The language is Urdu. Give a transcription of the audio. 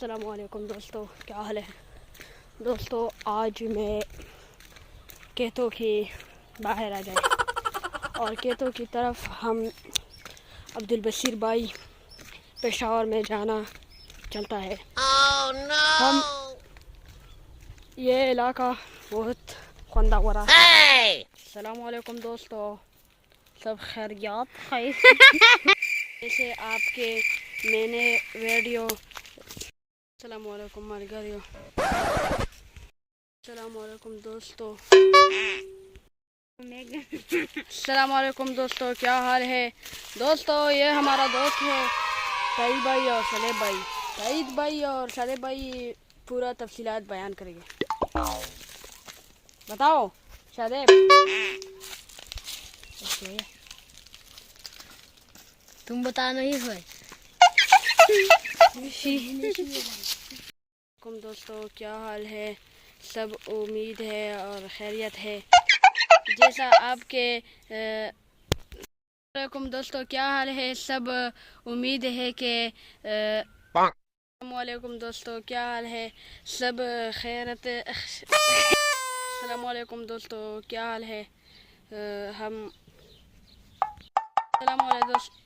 السلام علیکم دوستو، کیا حال ہے دوستو؟ آج میں کھیتوں کی باہر آ جائے اور کھیتوں کی طرف ہم عبدالبصیر بھائی پشاور میں جانا چلتا ہے۔ ہم یہ علاقہ بہت خندہ ہو رہا ہے۔ السلام علیکم دوستو، سب خیریات ہے؟ جیسے آپ کے میں نے ویڈیو السلام علیکم مالگاریو، السلام علیکم دوستو، السلام علیکم دوستو، کیا حال ہے دوستو؟ یہ ہمارا دوست ہے سعید بھائی اور صالح بھائی۔ سعید بھائی اور صالح بھائی پورا تفصیلات بیان کریں گے۔ بتاؤ شادیب۔ تم بتا نہیں ہوئے۔ دوستو کیا حال ہے؟ سب امید ہے اور خیریت ہے جیسا آپ کے علیکم دوستو، کیا حال ہے؟ سب امید ہے کہ السلام علیکم دوستو، کیا حال ہے؟ سب خیرت السلام علیکم دوستو، کیا حال ہے؟ ہم السلام علیکم دوستو